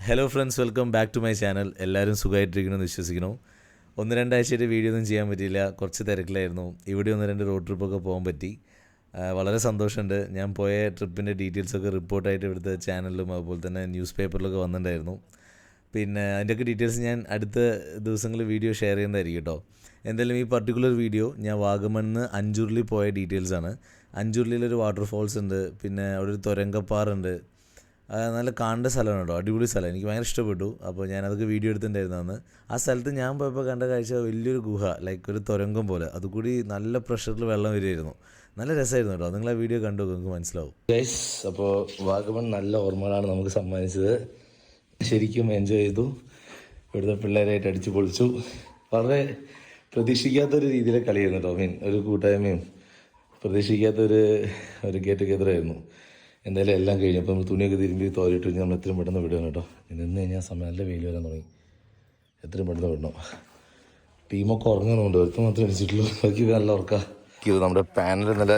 Hello friends, welcome back to my channel. എല്ലാവരും സുഖമായിട്ടിരിക്കണമെന്ന് വിശ്വസിക്കുന്നു. 1-2 ആഴ്ചയായിട്ട് വീഡിയോ ഒന്നും ചെയ്യാൻ പറ്റിയില്ല, കുറച്ച് തിരക്കിലായിരുന്നു. ഇവിടെ 1-2 റോഡ് ട്രിപ്പൊക്കെ പോകാൻ പറ്റി. വളരെ സന്തോഷമുണ്ട്. ഞാൻ പോയ ട്രിപ്പിൻ്റെ ഡീറ്റെയിൽസൊക്കെ റിപ്പോർട്ടായിട്ട് ഇവിടുത്തെ ചാനലിലും അതുപോലെ തന്നെ ന്യൂസ് പേപ്പറിലൊക്കെ വന്നിട്ടുണ്ടായിരുന്നു. പിന്നെ അതിൻ്റെയൊക്കെ ഡീറ്റെയിൽസ് ഞാൻ അടുത്ത ദിവസങ്ങളിൽ വീഡിയോ ഷെയർ ചെയ്യുന്നതായിരിക്കും കേട്ടോ. എന്തായാലും ഈ പർട്ടിക്കുലർ വീഡിയോ ഞാൻ വാഗമണ്ണിൽ അഞ്ചുരുളി പോയ ഡീറ്റെയിൽസാണ്. അഞ്ചുരുളിയിലൊരു വാട്ടർഫോൾസ് ഉണ്ട്, പിന്നെ അവിടെ ഒരു തുരങ്കപ്പാറുണ്ട്. നല്ല കാണേണ്ട സ്ഥലമാണ് കേട്ടോ, അടിപൊളി സ്ഥലം, എനിക്ക് ഭയങ്കര ഇഷ്ടപ്പെട്ടു. അപ്പോൾ ഞാനതൊക്കെ വീഡിയോ എടുത്തിട്ടുണ്ടായിരുന്നു അന്ന്. ആ സ്ഥലത്ത് ഞാൻ പോയപ്പോൾ കണ്ട കാഴ്ച വലിയൊരു ഗുഹ, ലൈക്ക് ഒരു തുരങ്കം പോലെ, അതുകൂടി നല്ല പ്രഷറിൽ വെള്ളം വരുമായിരുന്നു. നല്ല രസമായിരുന്നു കേട്ടോ. നിങ്ങൾ ആ വീഡിയോ കണ്ടു നിങ്ങൾക്ക് മനസ്സിലാവും ഗൈസ്. അപ്പോൾ വാഗമൺ നല്ല ഓർമ്മകളാണ് നമുക്ക് സമ്മാനിച്ചത്. ശരിക്കും എൻജോയ് ചെയ്തു. ഇവിടുത്തെ പിള്ളേരായിട്ട് അടിച്ചു പൊളിച്ചു. വളരെ പ്രതീക്ഷിക്കാത്തൊരു രീതിയിലെ കളിയായിരുന്നു കേട്ടോ. ഒരു കൂട്ടായ്മയും പ്രതീക്ഷിക്കാത്തൊരു ഗെറ്റ് ടുഗെദറായിരുന്നു. എന്തായാലും എല്ലാം കഴിഞ്ഞു. അപ്പോൾ നമ്മൾ തുണിയൊക്കെ തിരുമ്പി തോരിട്ട് കഴിഞ്ഞാൽ നമ്മൾ എത്രയും പെട്ടെന്ന് വിടണം കേട്ടോ. നിന്ന് കഴിഞ്ഞാൽ സമയം നല്ല വെയിൽ വരാൻ തുടങ്ങി. എത്രയും പെട്ടെന്ന് വിടണം. ടീമൊക്കെ ഉറങ്ങുന്നുണ്ട്, ഒരുത്തം മാത്രമേ അടിച്ചിട്ടുള്ളൂ, ബാക്കി നല്ല ഉറക്കാം. ഇത് നമ്മുടെ പാനൽ നല്ല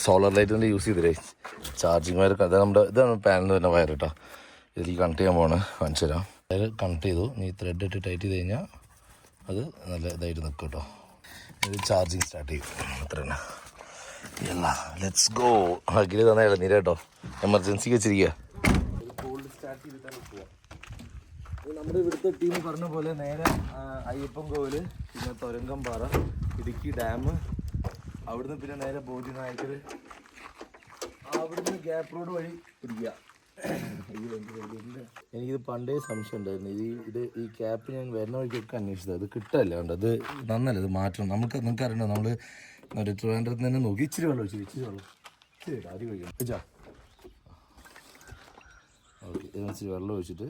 സോളർ ലൈറ്റ് തന്നെ യൂസ് ചെയ്തില്ലേ, ചാർജിങ് വയർ. ഇതാണ് പാനൽ തന്നെ വയർ കേട്ടോ. ഇതിൽ കണക്ട് ചെയ്യാൻ പോവാണ്, കാണിച്ചു തരാം. വയർ കണക്ട് ചെയ്തു. നീ ത്രെഡ് ഇട്ട് ടൈറ്റ് ചെയ്ത് കഴിഞ്ഞാൽ അത് നല്ല ഇതായിട്ട് നിൽക്കും കേട്ടോ. ഇത് ചാർജിങ് സ്റ്റാർട്ട് ചെയ്യും, അത്ര തന്നെ. Let's go. അഖില് തന്നെ ഇളനീര കേട്ടോ, എമർജൻസിക്ക് വെച്ചിരിക്കുക. നമ്മുടെ ഇവിടുത്തെ ടീം പറഞ്ഞ പോലെ നേരെ അയ്യപ്പൻ കോവില്, പിന്നെ തുരങ്കംപാറ, ഇടുക്കി ഡാം, അവിടുന്ന് പിന്നെ നേരെ ബോധി നായക്കർ, അവിടുന്ന് ഗ്യാപ്പ് റോഡ് വഴി പിടിക്കുക. എനിക്കിത് പണ്ടേ സംശയം ഉണ്ടായിരുന്നു. ഈ ക്യാപ്പ് ഞാൻ വരുന്ന വഴിക്കൊക്കെ അന്വേഷിച്ചത്, അത് കിട്ടല്ല. ഉണ്ട്, അത് നന്നല്ല, ഇത് മാറ്റണം. നിങ്ങൾക്ക് അറിയണോ, നമ്മൾ ഒരു ട്രിവാൻഡ്രത്ത് തന്നെ നോക്കി ഇച്ചിരി വെള്ളം ഒഴിച്ചു, ഇച്ചിരി അരി കഴിക്കണം വെച്ചാ. ഓക്കെ, ഇച്ചിരി വെള്ളം ഒഴിച്ചിട്ട്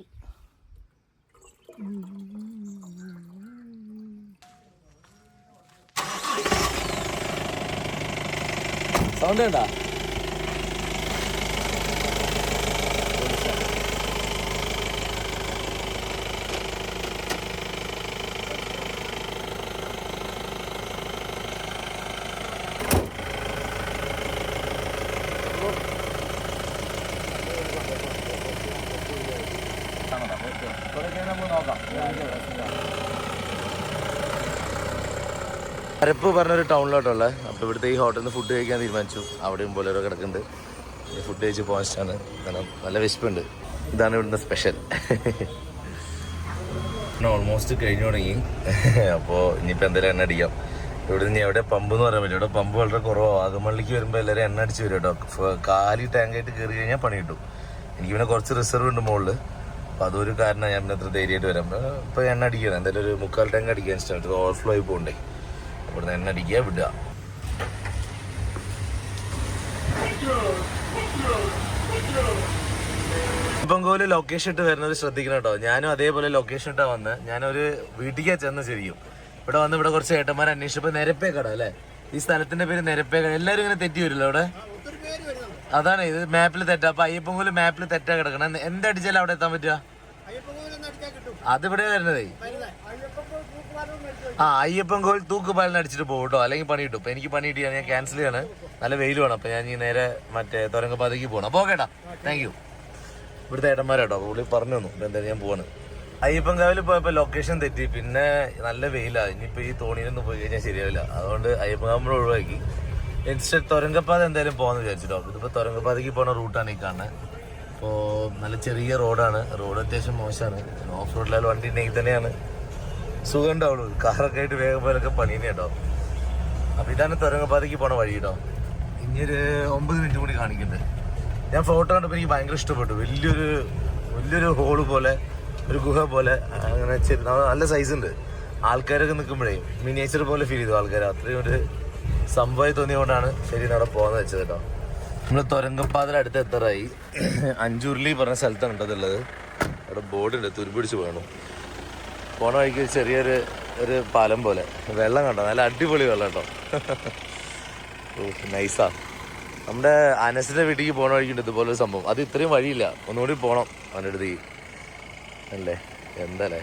സൗണ്ട് വേണ്ട. പരപ്പ് പറഞ്ഞൊരു ടൗണിലോട്ടുള്ള. അപ്പോൾ ഇവിടുത്തെ ഈ ഹോട്ടലിൽ നിന്ന് ഫുഡ് കഴിക്കാൻ തീരുമാനിച്ചു. അവിടെയും പോലെ ഓരോ കിടക്കുന്നുണ്ട്. ഫുഡ് കഴിച്ച് പോകാൻ ഇഷ്ടമാണ്, കാരണം നല്ല വിശപ്പുണ്ട്. ഇതാണ് ഇവിടുന്ന് സ്പെഷ്യൽ. ഓൾമോസ്റ്റ് കഴിഞ്ഞു തുടങ്ങി. അപ്പോൾ ഇനിയിപ്പോൾ എന്തായാലും എണ്ണ അടിക്കാം. ഇവിടെ നിന്ന് എവിടെ പമ്പ് എന്ന് പറയാൻ പറ്റും. ഇവിടെ പമ്പ് വളരെ കുറവാണ്. വാഗമണ്ണിലേക്ക് വരുമ്പോൾ എല്ലാവരും എണ്ണ അടിച്ച് വരും കേട്ടോ. കാലി ടാങ്കായിട്ട് കയറി കഴിഞ്ഞാൽ പണി കിട്ടും. എനിക്ക് പിന്നെ കുറച്ച് റിസർവ് ഉണ്ട് മുകളിൽ, അപ്പോൾ അതൊരു കാരണം ഞാൻ പിന്നെ അത്ര ധൈര്യമായിട്ട് വരാം. ഇപ്പോൾ എണ്ണ അടിക്കണം, എന്തായാലും ഒരു 3/4 ടാങ്ക് അടിക്കാൻ ഇഷ്ടമാണ്. ഓവർഫ്ലോ ആയി പോകണ്ടേ, ഇവിടുന്ന് എണ്ണ അടിക്കുക, വിടുക. ഇപ്പംകോല് ലൊക്കേഷൻ ഇട്ട് വരുന്നത് ശ്രദ്ധിക്കണം കേട്ടോ. ഞാനും അതേപോലെ ലൊക്കേഷൻ ഇട്ടാ വന്ന്, ഞാനൊരു വീട്ടിലേക്കാ ചെന്ന് ശരിക്കും. ഇവിടെ വന്ന് ഇവിടെ കുറച്ച് ഏട്ടന്മാർ അന്വേഷിച്ചപ്പോൾ നിരപ്പേക്കട അല്ലേ, ഈ സ്ഥലത്തിന്റെ പേര് നിരപ്പേക്കട. എല്ലാവരും ഇങ്ങനെ തെറ്റി വരില്ല അവിടെ, അതാണ് ഇത് മാപ്പിൽ തെറ്റാ. അപ്പൊ അയ്യപ്പൻകോല് മാപ്പിൽ തെറ്റാ കിടക്കണം. എന്തടിച്ചാലും അവിടെ എത്താൻ പറ്റുക? അതിവിടെ വരുന്നതേ. അയ്യപ്പൻകോൽ തൂക്കുപാലിന് അടിച്ചിട്ട് പോകും കേട്ടോ, അല്ലെങ്കിൽ പണി കിട്ടും. ഇപ്പൊ എനിക്ക് പണി കിട്ടിയാണ്, ഞാൻ ക്യാൻസൽ ചെയ്യാണ്. നല്ല വെയിൽ വേണം. അപ്പൊ ഞാൻ ഈ നേരെ മറ്റേ തുരങ്കപാതയ്ക്ക് പോകണം. അപ്പോൾ ഓക്കേട്ടാ, താങ്ക് യു. ഇവിടുത്തെ ഏട്ടന്മാരാട്ടോ, പുള്ളി പറഞ്ഞു തന്നു. ഇപ്പൊ എന്തായാലും ഞാൻ പോവാണ്. അയ്യപ്പൻകാവിൽ പോയപ്പോൾ ലൊക്കേഷൻ തെറ്റി, പിന്നെ നല്ല വെയിലാണ്. ഇനിയിപ്പോൾ ഈ തോണിയിലൊന്നും പോയി കഴിഞ്ഞാൽ ശരിയാവില്ല. അതുകൊണ്ട് അയ്യപ്പൻകാവിൽ ഒഴിവാക്കി. ഇൻസ്റ്റന്റ് തുരങ്കപ്പാത എന്തായാലും പോകാമെന്ന് വിചാരിച്ചിട്ടോ. ഇതിപ്പോൾ തുരങ്കപ്പാതയ്ക്ക് പോകുന്ന റൂട്ടാണ് ഈ കാണുന്നത്. അപ്പോൾ നല്ല ചെറിയ റോഡാണ്, റോഡ് അത്യാവശ്യം മോശമാണ്. ഓഫ് റോഡിലായാലും വണ്ടി ഉണ്ടെങ്കിൽ തന്നെയാണ് സുഖം ഉണ്ടാവുള്ളൂ. കാറൊക്കെ ആയിട്ട് വേഗം പോലൊക്കെ പണി തന്നെ കേട്ടോ. അപ്പോൾ ഇതാണ് തുരങ്കപ്പാതയ്ക്ക് പോണ വഴി കേട്ടോ. ഇനിയൊരു 9 മിനിറ്റ് കൂടി കാണിക്കുന്നുണ്ട്. ഞാൻ ഫോട്ടോ കണ്ടപ്പോൾ എനിക്ക് ഭയങ്കര ഇഷ്ടപ്പെട്ടു. വലിയൊരു ഹോള് പോലെ, ഒരു ഗുഹ പോലെ, അങ്ങനെ നല്ല സൈസ് ഉണ്ട്. ആൾക്കാരൊക്കെ നിൽക്കുമ്പോഴേ മിനിയേച്ചർ പോലെ ഫീൽ ചെയ്തു ആൾക്കാർ. അത്രയും ഒരു സംഭവമായി തോന്നിയതുകൊണ്ടാണ് ശരി അവിടെ പോകാന്ന് വെച്ചത് കേട്ടോ. നമ്മൾ തുരങ്കപ്പാതയുടെ അടുത്ത് എത്താറായി. അഞ്ചുരുളി പറഞ്ഞ സ്ഥലത്താണ് കേട്ടതുള്ളത്. അവിടെ ബോർഡുണ്ട്, തുരുപിടിച്ച് പോകണം. പോണ വഴിക്ക് ചെറിയൊരു പാലം പോലെ, വെള്ളം കണ്ടോ, നല്ല അടിപൊളി വെള്ളം കേട്ടോ. നൈസാ. നമ്മുടെ അനസിന്റെ വീട്ടിലേക്ക് പോണ വഴിക്കുണ്ട് ഇതുപോലൊരു സംഭവം. അത് ഇത്രയും വഴിയില്ല, ഒന്നുകൂടി പോണം അവൻ്റെ അടുത്ത് അല്ലേ. എന്താല്ലേ,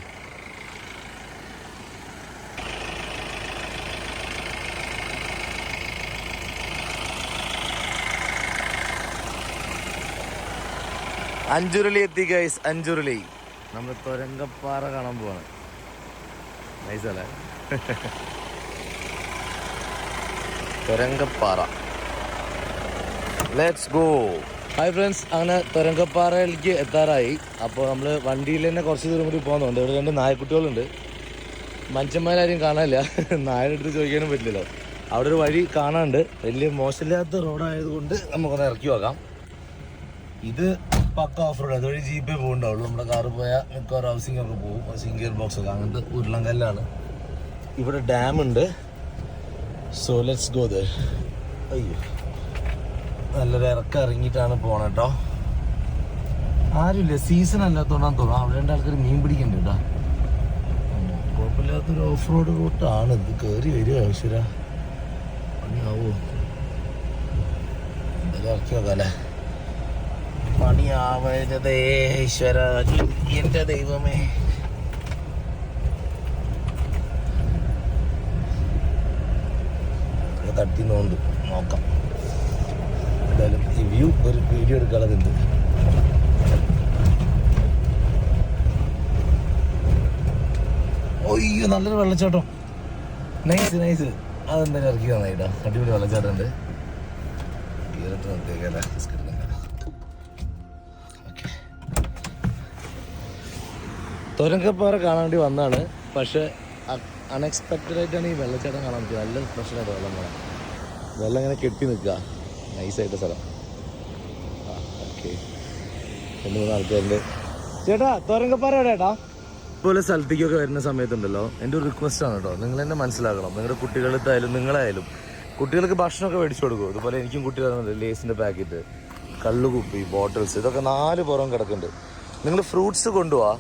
അഞ്ചുരുളി എത്തി ഗൈസ്, അഞ്ചുരുളി. നമ്മൾ തുരങ്കപ്പാറ കാണാൻ പോവാണ്. നൈസല്ലേ? Thurankappara. Let's go. Hi friends, അങ്ങനെ തുരങ്കപ്പാറയിലേക്ക് എത്താറായി. അപ്പോൾ നമ്മൾ വണ്ടിയിൽ തന്നെ കുറച്ച് ദൂരം കൂടി പോകുന്നുണ്ട്. ഇവിടെ 2 നായക്കുട്ടികളുണ്ട്. മനുഷ്യന്മാരാരും കാണാനില്ല. നായയുടെ ചോദിക്കാനും പറ്റില്ലല്ലോ. അവിടെ ഒരു വഴി കാണാനുണ്ട്. വലിയ മോശമില്ലാത്ത റോഡായതുകൊണ്ട് നമുക്കൊന്ന് ഇറക്കി നോക്കാം. ഇത് പക്ക ഓഫ് റോഡ്. അതുവഴി ജീപ്പേ പോകുന്നുണ്ടാവുള്ളൂ. നമ്മുടെ കാറ് പോയാൽ മിക്കവാറും ഹൗസിംഗ് ഒക്കെ പോകും. ഹൗസിംഗ് ഗിയർ ബോക്സ് ഒക്കെ അങ്ങനത്തെ ഉരുളങ്കല്ലാണ്. ഇവിടെ ഡാമുണ്ട്. So let's go there. അയ്യോ, നല്ലൊരു ഇറക്കം ഇറങ്ങിയിട്ടാണ് പോണേ കേട്ടോ. ആരുമില്ല, സീസൺ അല്ലാത്തതുകൊണ്ടാന്ന് തോന്നുന്നു. അവിടെ 2 ആൾക്കാർ മീൻ പിടിക്കുന്നുണ്ട് കേട്ടോ. കുഴപ്പമില്ലാത്തൊരു ഓഫ് റോഡ് റൂട്ടാണ് ഇത്. കയറി വരിക ഈശ്വര, പണിയാവോ? എന്തായാലും ഇറക്കി നോക്കാം അല്ലേ. പണിയാവരുതേ ഈശ്വര, എൻ്റെ ദൈവമേ. തട്ടി നോണ്ട് നോക്കാം. എന്തായാലും ഈ വ്യൂ ഒരു വീഡിയോ എടുക്കാനുള്ളതുണ്ട്. ഒയ്യോ, നല്ലൊരു വെള്ളച്ചാട്ടം. Nice nice. അതെന്തായാലും ഇറക്കി നന്നായിട്ടാ. അടിപൊളി വെള്ളച്ചാട്ടം ഉണ്ട്. ഗിയറിട്ട് നിർത്തിയേക്കല്ലേ. തുരങ്കപ്പാറ കാണാൻ വേണ്ടി വന്നതാണ്. പക്ഷെ അൺഎക്സ്പെക്റ്റഡ് ആയിട്ടാണ് ഈ വെള്ളച്ചാട്ടം കാണാൻ പറ്റുക. നല്ല പ്രശ്നമായിട്ട് വെള്ളം പോകാൻ. വെള്ളം ഇങ്ങനെ കെട്ടി നിൽക്കുക. നൈസായിട്ട് സ്ഥലം. ഓക്കെ, 2-3 ആൾക്കാരുണ്ട്. ചേട്ടാ, തുരങ്കപ്പാറ എവിടെ ചേട്ടാ? ഇതുപോലെ സ്ഥലത്തേക്കൊക്കെ വരുന്ന സമയത്തുണ്ടല്ലോ, എൻ്റെ ഒരു റിക്വസ്റ്റ് ആണ് കേട്ടോ, നിങ്ങൾ തന്നെ മനസ്സിലാക്കണം. നിങ്ങളുടെ കുട്ടികളെത്തായാലും നിങ്ങളായാലും കുട്ടികൾക്ക് ഭക്ഷണമൊക്കെ മേടിച്ചു കൊടുക്കും. ഇതുപോലെ എനിക്കും കുട്ടി തരുന്നുണ്ട്. ലേസിൻ്റെ പാക്കറ്റ്, കള്ളുകുപ്പി, ബോട്ടിൽസ്, ഇതൊക്കെ 4 പുറം കിടക്കുന്നുണ്ട്. നിങ്ങൾ ഫ്രൂട്ട്സ് കൊണ്ടുപോവാ,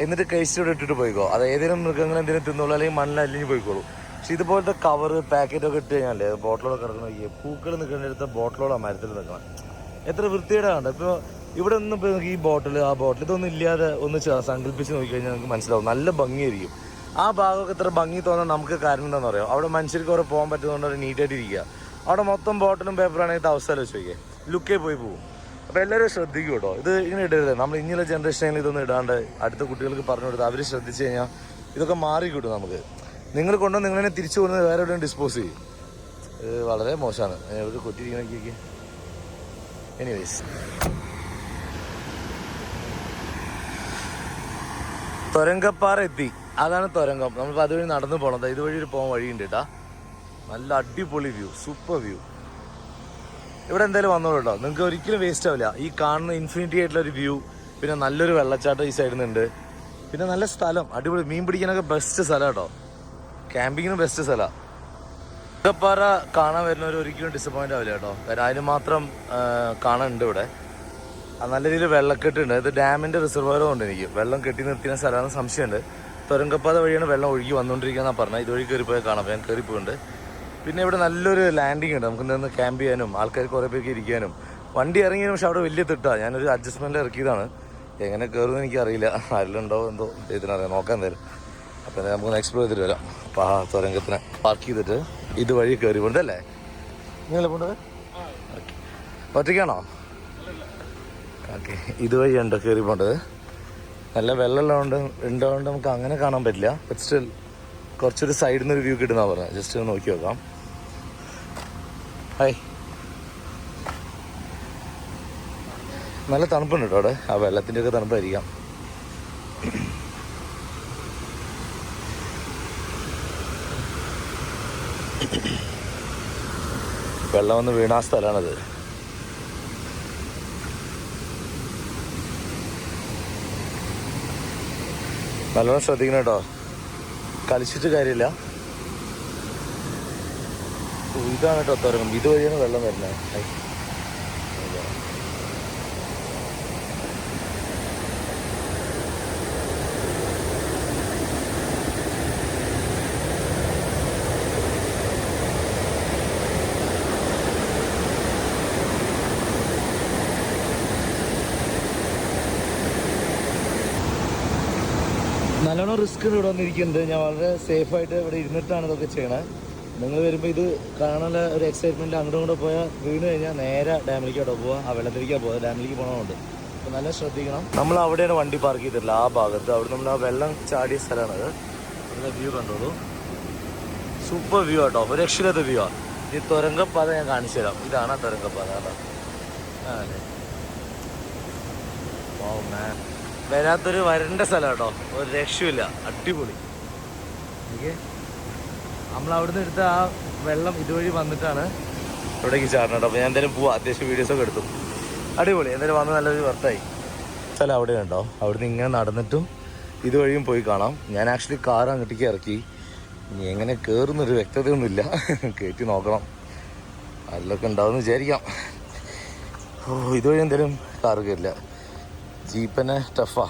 എന്നിട്ട് കഴിച്ചിട്ട് ഇട്ടിട്ട് പോയിക്കോ. അത് ഏതെങ്കിലും മൃഗങ്ങൾ എന്തെങ്കിലും തിന്നോളൂ, അല്ലെങ്കിൽ മണ്ണിൽ അലിഞ്ഞ് പോയിക്കോളൂ. പക്ഷെ ഇതുപോലത്തെ കവറ് പാക്കറ്റൊക്കെ ഇട്ട് കഴിഞ്ഞാലേ ബോട്ടിലോടെ കിടക്കണം. പൂക്കൾ നിൽക്കേണ്ടടുത്ത ബോട്ടിലോടാണ് മരത്തിൽ നിൽക്കണം. എത്ര വൃത്തിയുടെ കണ്ടോ. ഇപ്പോൾ ഇവിടെ ഒന്നും ഇപ്പോൾ ഈ ബോട്ടിൽ ആ ബോട്ടിൽ ഇതൊന്നും ഇല്ലാതെ ഒന്ന് സങ്കല്പിച്ച് നോക്കിക്കഴിഞ്ഞാൽ നമുക്ക് മനസ്സിലാവും. നല്ല ഭംഗിയായിരിക്കും. ആ ഭാഗമൊക്കെ ഇത്ര ഭംഗി തോന്നാൻ നമുക്ക് കാരണം എന്താണെന്ന് പറയാം. അവിടെ മനുഷ്യർക്ക് കുറെ പോകാൻ പറ്റുന്നതുകൊണ്ട് അവർ നീറ്റായിട്ടിരിക്കുക. അവിടെ മൊത്തം ബോട്ടിലും പേപ്പറാണെങ്കിൽ അവസ്ഥ വെച്ച് നോക്കിയേ, ലുക്കേ പോയി പോകും. അപ്പോൾ എല്ലാവരും ശ്രദ്ധിക്കും കേട്ടോ. ഇത് ഇങ്ങനെ ഇടരുത്. നമ്മൾ ഇനിയുള്ള ജനറേഷനിൽ ഇതൊന്നും ഇടാണ്ട് അടുത്ത കുട്ടികൾക്ക് പറഞ്ഞു കൊടുത്ത് അവർ ശ്രദ്ധിച്ച് കഴിഞ്ഞാൽ ഇതൊക്കെ മാറി കിട്ടും നമുക്ക്. നിങ്ങൾ കൊണ്ടുവന്ന് നിങ്ങളെ തിരിച്ചു കൊണ്ടുവന്ന് വേറെ എവിടെയും ഡിസ്പോസ് ചെയ്യും. ഇത് വളരെ മോശമാണ്. ഒരു കൊറ്റിരിക്കണൊക്കെ. എനിവേസ്, തുരങ്കപ്പാറ എത്തി. അതാണ് തുരങ്കം. നമ്മളിപ്പോൾ അതുവഴി നടന്നു പോകണം. ഇതുവഴി ഒരു പോകാൻ വഴിയുണ്ട് കേട്ടാ. നല്ല അടിപൊളി വ്യൂ, സൂപ്പർ വ്യൂ. ഇവിടെ എന്തായാലും വന്നോളൂ കേട്ടോ. നിങ്ങൾക്ക് ഒരിക്കലും വേസ്റ്റ് ആവില്ല. ഈ കാണുന്ന ഇൻഫിനിറ്റി ആയിട്ടുള്ളൊരു വ്യൂ, പിന്നെ നല്ലൊരു വെള്ളച്ചാട്ടം ഈ സൈഡിൽ നിന്നുണ്ട്, പിന്നെ നല്ല സ്ഥലം, അടിപൊളി. മീൻ പിടിക്കാനൊക്കെ ബെസ്റ്റ് സ്ഥലം കേട്ടോ. ക്യാമ്പിങ്ങിനും ബെസ്റ്റ് സ്ഥലമാണ്. തുരങ്കപ്പാറ കാണാൻ വരുന്നവർ ഒരിക്കലും ഡിസപ്പോയിൻ്റ് ആവില്ല കേട്ടോ. കാരണം അതിന് മാത്രം കാണാനുണ്ട് ഇവിടെ. നല്ല രീതിയിൽ വെള്ളക്കെട്ടുണ്ട്. ഇത് ഡാമിൻ്റെ റിസർവറും ഉണ്ട്. എനിക്ക് വെള്ളം കെട്ടി നിർത്തിയ സ്ഥലമാണെന്ന് സംശയമുണ്ട്. തുരങ്കപ്പാത വഴിയാണ് വെള്ളം ഒഴുകി വന്നുകൊണ്ടിരിക്കുകയെന്നാണ് പറഞ്ഞത്. ഇതുവഴി കയറിപ്പോയാൽ കാണാം. ഞാൻ കയറിപ്പോയിട്ടുണ്ട്. പിന്നെ ഇവിടെ നല്ലൊരു ലാൻഡിങ് ഉണ്ട്. നമുക്ക് നിന്ന് ക്യാമ്പ് ചെയ്യാനും ആൾക്കാർ കുറേ പേർക്ക് ഇരിക്കാനും. വണ്ടി ഇറങ്ങിയതിനും പക്ഷെ അവിടെ വലിയ തിട്ടാണ്. ഞാനൊരു അഡ്ജസ്റ്റ്മെൻറ്റിൽ ഇറക്കിയതാണ്. എങ്ങനെ കയറുമെന്ന് എനിക്കറിയില്ല. ആരിലുണ്ടോ എന്തോ ഇതിനറിയാം. നോക്കാൻ തരും. അപ്പോൾ നമുക്കൊന്ന് എക്സ്പ്ലോർ ചെയ്തിട്ട് വരാം. അപ്പോൾ ആ തുരങ്കത്തിനെ പാർക്ക് ചെയ്തിട്ട് ഇതുവഴി കയറി പോകണ്ടല്ലേ? നിങ്ങളെ പോകേണ്ടത് ഓക്കെ. ഒറ്റയ്ക്കാണോ? ഓക്കെ, ഇതുവഴി ഉണ്ടോ കയറി പോകേണ്ടത്? നല്ല വെള്ളമുള്ളതുകൊണ്ട് ഉണ്ടോണ്ട് നമുക്ക് അങ്ങനെ കാണാൻ പറ്റില്ല. ബട്ട് സ്റ്റിൽ കുറച്ചൊരു സൈഡിൽ നിന്ന് ഒരു വ്യൂ കിട്ടുന്ന പറഞ്ഞത്. ജസ്റ്റ് ഒന്ന് നോക്കി നോക്കാം. ഹായ്, നല്ല തണുപ്പുണ്ട് കേട്ടോ അവിടെ. ആ വെള്ളത്തിൻ്റെ ഒക്കെ തണുപ്പായിരിക്കാം. വെള്ളം വന്ന് വീണ സ്ഥലമാണത്. നല്ലോണം ശ്രദ്ധിക്കണം കേട്ടോ. കളിച്ചിട്ട് കാര്യമില്ല. ഇതാണ് കേട്ടോ തുരങ്കം. ഇതുവഴിയാണ് വെള്ളം വരുന്നത്. നല്ലോണം റിസ്ക് ഇവിടെ വന്നിരിക്കുന്നുണ്ട്. ഞാൻ വളരെ സേഫായിട്ട് ഇവിടെ ഇരുന്നിട്ടാണ് ഇതൊക്കെ ചെയ്യണത്. നിങ്ങൾ വരുമ്പോൾ ഇത് കാണാനുള്ള ഒരു എക്സൈറ്റ്മെൻറ്റ് അങ്ങോട്ടും ഇങ്ങോട്ടും പോയാൽ വീണ് കഴിഞ്ഞാൽ നേരെ ഡാമിലേക്കാട്ടോ പോവുക. ആ വെള്ളത്തിലേക്കാണ് പോകുക. ഡാമിലേക്ക് പോകണമുണ്ട്. അപ്പോൾ നല്ല ശ്രദ്ധിക്കണം. നമ്മൾ അവിടെയാണ് വണ്ടി പാർക്ക് ചെയ്തിട്ടില്ല, ആ ഭാഗത്ത്. അവിടെ നമ്മൾ ആ വെള്ളം ചാടിയ സ്ഥലമാണത്. അതിൻ്റെ വ്യൂ കണ്ടോളൂ, സൂപ്പർ വ്യൂ ആട്ടോ, ഒരു രക്ഷയില്ലാത്ത വ്യൂ ആണ്. ഈ തുരങ്കപ്പാത ഞാൻ കാണിച്ചു തരാം. ഇതാണ് ആ തുരങ്കപ്പാത കേട്ടോ. അതെ, ഓ മാൻ, വരാത്തൊരു വരണ്ട സ്ഥലം കേട്ടോ, ഒരു രക്ഷയില്ല, അടിപൊളി. ഓക്കെ, നമ്മളവിടുന്ന് എടുത്ത ആ വെള്ളം ഇതുവഴി വന്നിട്ടാണ് ഇവിടേക്ക് ചാടണം കേട്ടോ. അപ്പോൾ ഞാൻ എന്തായാലും പോവാം, അത്യാവശ്യം വീഡിയോസൊക്കെ എടുത്തു. അടിപൊളി, എന്തായാലും വന്ന് നല്ലൊരു വർത്തായി. സ്ഥലം അവിടെ ഉണ്ടോ, അവിടുന്ന് ഇങ്ങനെ നടന്നിട്ടും ഇതുവഴിയും പോയി കാണാം. ഞാൻ ആക്ച്വലി കാർ അങ്ങോട്ടേക്ക് ഇറക്കി, ഇനി എങ്ങനെ കയറുന്നൊരു വ്യക്തതയൊന്നുമില്ല, കയറ്റി നോക്കണം, അതിലൊക്കെ ഉണ്ടാവുമെന്ന് വിചാരിക്കാം. ഓ, ഇതുവഴി എന്തായാലും കാർ കയറില്ല, ജീപ്പനെ ടഫാ,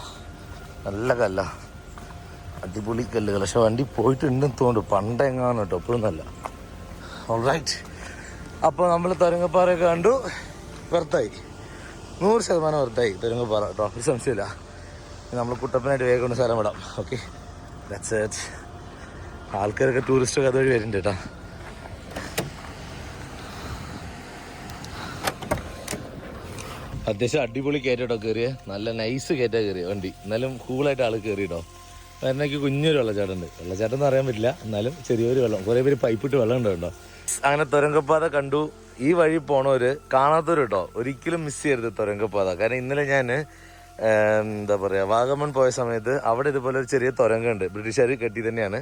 നല്ല കല്ല, അടിപൊളി കല്ലുകൾ. പക്ഷെ വണ്ടി പോയിട്ടുണ്ടെന്ന് തോന്നുന്നു, പണ്ടെങ്ങാണ് കേട്ടോ, എപ്പോഴും നല്ല. ഓൾറൈറ്റ്, അപ്പോൾ നമ്മൾ തുരങ്കപ്പാറയൊക്കെ കണ്ടു, വെറുത്തായി, 100% വെറുത്തായി തുരങ്കപ്പാറ കേട്ടോ, ഒരു സംശയമില്ല. നമ്മൾ കുട്ടപ്പനായിട്ട് വേഗം കൊണ്ട് സ്ഥലം വിടാം. Okay, that's it. ആൾക്കാരൊക്കെ ടൂറിസ്റ്റൊക്കെ അതുവഴി വരുന്നുണ്ട് കേട്ടോ. അത്യാവശ്യം അടിപൊളി കയറ്റാട്ടോ കയറിയ, നല്ല നൈസ് കയറ്റാ കയറിയ വണ്ടി, എന്നാലും കൂളായിട്ട് ആൾ കയറിയിട്ടോ. വരണയ്ക്ക് കുഞ്ഞൊരു വെള്ളച്ചാട്ടമുണ്ട്, വെള്ളച്ചാട്ടം എന്ന് അറിയാൻ പറ്റില്ല, എന്നാലും ചെറിയൊരു വെള്ളം, കുറേ പേര് പൈപ്പിട്ട് വെള്ളം ഉണ്ട് കേട്ടോ. അങ്ങനെ തുരങ്കപ്പാത കണ്ടു. ഈ വഴി പോണവര് കാണാത്തവര് കേട്ടോ ഒരിക്കലും മിസ് ചെയ്യരുത് തുരങ്കപ്പാത. കാരണം ഇന്നലെ ഞാൻ എന്താ പറയുക, വാഗമൺ പോയ സമയത്ത് അവിടെ ഇതുപോലെ ഒരു ചെറിയ തുരങ്കമുണ്ട്, ബ്രിട്ടീഷുകാർ കെട്ടി തന്നെയാണ്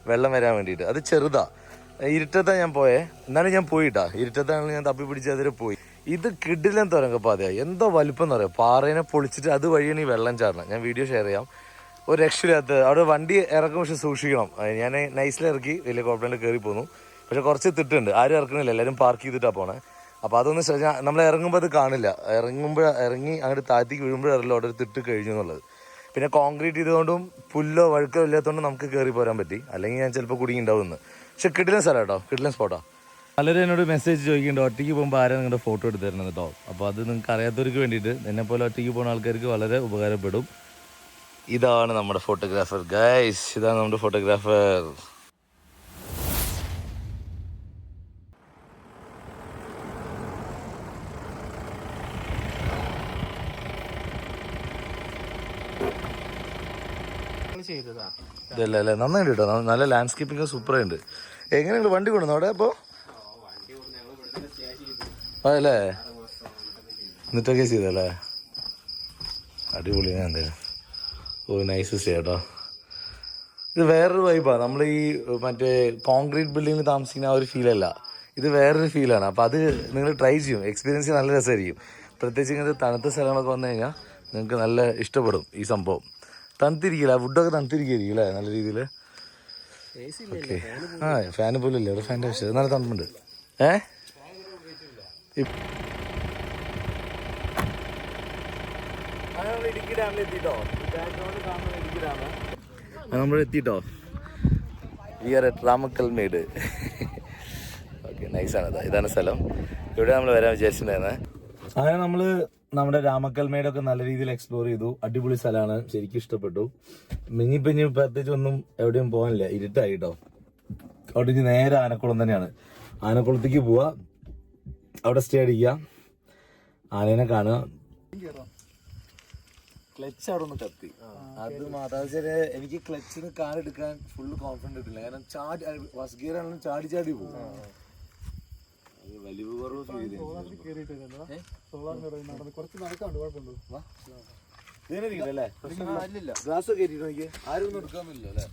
വെള്ളം വരാൻ വേണ്ടിയിട്ട്. അത് ചെറുതാ, ഇരുട്ടത്താണ് ഞാൻ പോയേ, എന്നാലും ഞാൻ പോയിട്ടാ, ഇരുട്ടത്താണെങ്കിൽ ഞാൻ തപ്പി പിടിച്ച് അതിൽ പോയി. ഇത് കിടിലൻ തുരങ്കപ്പാതയാണ്, എന്തോ വലിപ്പം എന്ന് പറയാം, പാറേനെ പൊളിച്ചിട്ട് അത് വഴിയാണ് ഈ വെള്ളം ചാടണം. ഞാൻ വീഡിയോ ഷെയർ ചെയ്യാം, ഒരു രക്ഷയില്ലാത്ത. അവിടെ വണ്ടി ഇറക്കും, പക്ഷെ സൂക്ഷിക്കണം. ഞാൻ നൈസിലിറക്കി വലിയ കുഴപ്പമില്ല, കയറി പോന്നു. പക്ഷെ കുറച്ച് തിട്ടുണ്ട്, ആരും ഇറക്കണില്ല, എല്ലാവരും പാർക്ക് ചെയ്തിട്ടാണ് പോണേ. അപ്പോൾ അതൊന്ന് ശ്രദ്ധിച്ചാൽ നമ്മൾ ഇറങ്ങുമ്പോൾ അത് കാണില്ല, ഇറങ്ങി അങ്ങോട്ട് താഴ്ത്തിക്ക് വീഴുമ്പോഴറിയില്ല അവിടെ ഒരു തിട്ട് കഴിഞ്ഞു എന്നുള്ളത്. പിന്നെ കോൺക്രീറ്റ് ചെയ്തുകൊണ്ടും പുല്ലോ വഴുക്കോ ഇല്ലാത്തതുകൊണ്ട് നമുക്ക് കയറി പോരാൻ പറ്റി, അല്ലെങ്കിൽ ഞാൻ ചിലപ്പോൾ കുടുങ്ങി ഉണ്ടാവുമെന്ന്. പക്ഷെ കിടിലൻ സ്ഥലം കേട്ടോ, കിടിലൻ സ്പോട്ടാ. പലരും എന്നോട് മെസ്സേജ് ചോദിക്കുന്നുണ്ട് ഒറ്റയ്ക്ക് പോകുമ്പോൾ ആരാണ് നിങ്ങളുടെ ഫോട്ടോ എടുത്ത് തരുന്നത് കേട്ടോ. അപ്പോൾ അത് നിങ്ങൾക്ക് അറിയാത്തവർക്ക് വേണ്ടിയിട്ട്, എന്നെപ്പോലെ ഒറ്റയ്ക്ക് പോകുന്ന ആൾക്കാർക്ക് വളരെ ഉപകാരപ്പെടും. ഇതാണ് നമ്മുടെ ഫോട്ടോഗ്രാഫർ ഗൈസ്, ഇതാണ് നമ്മുടെ ഫോട്ടോഗ്രാഫർ. ഇതല്ലേ നന്നായിട്ട് കേട്ടോ, നല്ല ലാൻഡ്സ്കേപ്പിംഗ് സൂപ്പറായിട്ടുണ്ട്. എങ്ങനെയുണ്ട് വണ്ടി കൊണ്ടുവന്നു അവിടെ? അപ്പോൾ അതല്ലേ എന്നിട്ടൊക്കെ ചെയ്തല്ലേ, അടിപൊളി. ഞാൻ എന്തായാലും നൈസ് സ്റ്റേ കേട്ടോ. ഇത് വേറൊരു വൈബാണ്, നമ്മൾ ഈ മറ്റേ കോൺക്രീറ്റ് ബിൽഡിങ്ങിൽ താമസിക്കുന്ന ആ ഒരു ഫീലല്ല, ഇത് വേറൊരു ഫീലാണ്. അപ്പോൾ അത് നിങ്ങൾ ട്രൈ ചെയ്യും, എക്സ്പീരിയൻസ് നല്ല രസമായിരിക്കും. പ്രത്യേകിച്ച് ഇങ്ങനത്തെ തണുത്ത സ്ഥലങ്ങളൊക്കെ വന്നു കഴിഞ്ഞാൽ നിങ്ങൾക്ക് നല്ല ഇഷ്ടപ്പെടും ഈ സംഭവം. തണുത്തിരിക്കില്ല, ഫുഡൊക്കെ തണുത്തിരിക്കും അല്ലേ, നല്ല രീതിയിൽ. ഓക്കെ, ആ ഫാന് പോലും ഇല്ല ഇവിടെ, ഫാൻ്റെ ആവശ്യം, നല്ല തണുപ്പുണ്ട്. ഇടുക്കി ഡാമിൽ എത്തിട്ടോ, ഇടുക്കി ഡാം നമ്മൾ എത്തിട്ടോ. We are at Ramakkalmedu. Okay, നൈസാണ്, ഇതാണ് സ്ഥലം, ഇവിടെ നമ്മൾ വരാൻ വിചാരിച്ചിട്ടുണ്ടായിരുന്നത്. അങ്ങനെ നമ്മൾ നമ്മുടെ രാമക്കൽമേടൊക്കെ നല്ല രീതിയിൽ എക്സ്പ്ലോർ ചെയ്തു. അടിപൊളി സ്ഥലമാണ്, ശരിക്കും ഇഷ്ടപ്പെട്ടു. ഇനിയിപ്പോൾ പ്രത്യേകിച്ച് ഒന്നും എവിടെയും പോകാനില്ല, ഇരുട്ടായിട്ടോ. അവിടെ ഇനി നേരെ ആനക്കുളം തന്നെയാണ്, ആനക്കുളത്തേക്ക് പോവുക, അവിടെ സ്റ്റേ അടിക്കുക, ആനേനെ കാണുക. ക്ലച്ച് അവിടെ ഒന്ന് കത്തി, അത് മാത്രം. എനിക്ക് ക്ലച്ചിന് കാലെടുക്കാൻ ഫുള്ള് കോൺഫിഡൻറ്റ് കിട്ടില്ല, കാരണം ഫസ്റ്റ് ഗിയർ ആണെങ്കിലും ചാടി പോകും. വലിവ് കുറവ് ഫീൽ ഗ്ലാസ് കയറ്റിട്ട് നോക്കിയാൽ ആരും ഒന്നും എടുക്കാന്നില്ല അല്ലേ.